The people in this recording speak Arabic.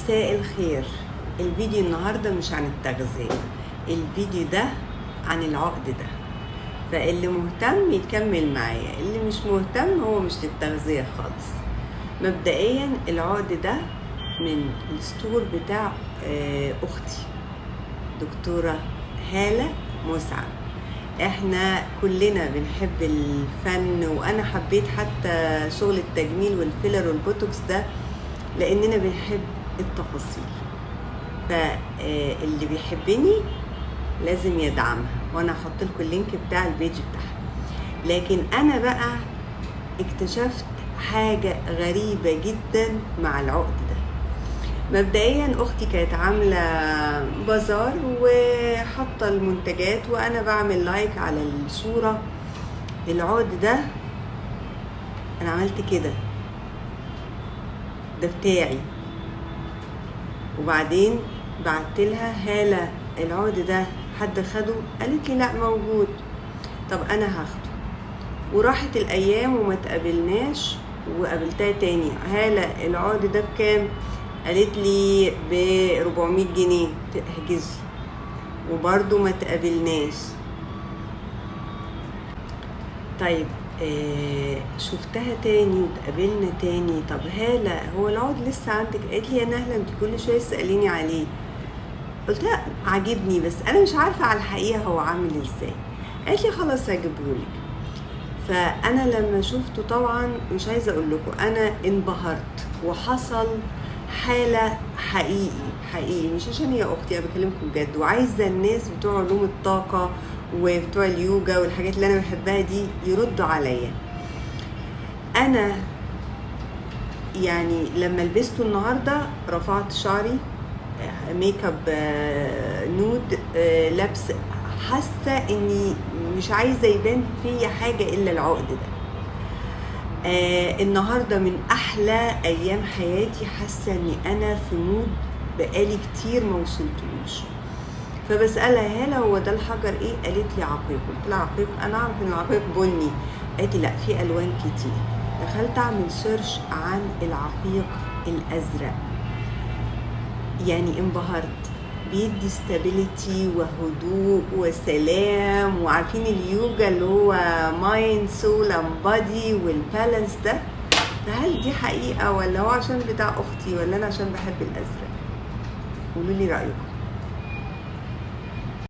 مساء الخير. الفيديو النهاردة مش عن التغذية، الفيديو ده عن العقد ده، فاللي مهتم يكمل معايا، اللي مش مهتم هو مش للتغذية خالص. مبدئيا العقد ده من الستور بتاع اختي دكتورة هالة مسعد. احنا كلنا بنحب الفن، وانا حبيت حتى شغل التجميل والفيلر والبوتوكس ده لاننا بنحب التفاصيل، فاللي بيحبني لازم يدعمها، وانا هحط لكم اللينك بتاع البيج بتاعها. لكن انا بقى اكتشفت حاجة غريبة جدا مع العقد ده. مبدئيا اختي كانت عاملة بازار وحاطة المنتجات، وانا بعمل لايك على الصورة. العقد ده انا عملت كده، ده بتاعي. وبعدين بعتلها هالة العقد ده حد خده؟ قالت لي لا موجود. طب انا هاخده. وراحت الايام وما تقابلناش، وقابلتها تاني، هالة العقد ده بكام؟ قالت لي ب 400 جنيه تحجزي. وبرضو ما تقابلناش. طيب شفتها تاني وتقابلنا تاني. طب هالة هو العقد لسه عندك؟ قالت لي يا نهلة انت كل شويه تساليني عليه. قلت لها عاجبني بس انا مش عارفه على الحقيقه هو عامل ازاي. قالت لي خلاص هجيبهولك. فانا لما شفته طبعا مش عايزه اقول لكم انا انبهرت، وحصل حاله حقيقي مش عشان هي اختي، انا بكلمكم بجد، وعايزه الناس بتوع علوم الطاقه وبتوع اليوجا والحاجات اللي انا بحبها دي يردوا عليا. انا يعني لما لبسته النهارده رفعت شعري ميك اب نود، لابس، حاسه اني مش عايزه يبان فيا حاجه الا العقد ده. النهارده من احلى ايام حياتي، حاسه اني انا في مود بقالي كتير ما وصلتلوش. فبسالها هلا هو ده الحجر ايه؟ قالت لي عقيق. قلت لها عقيق؟ انا اعرف ان العقيق بني. قالت لي لا في الوان كتير. دخلت اعمل سيرش عن العقيق الازرق، يعني انبهرت. بيدي ستابيليتي وهدوء وسلام، وعارفين اليوجا اللي هو مايند سول اند بادي والبالانس ده. فهل دي حقيقه ولا هو عشان بتاع اختي، ولا انا عشان بحب الازرق؟ قولوا لي رايكم.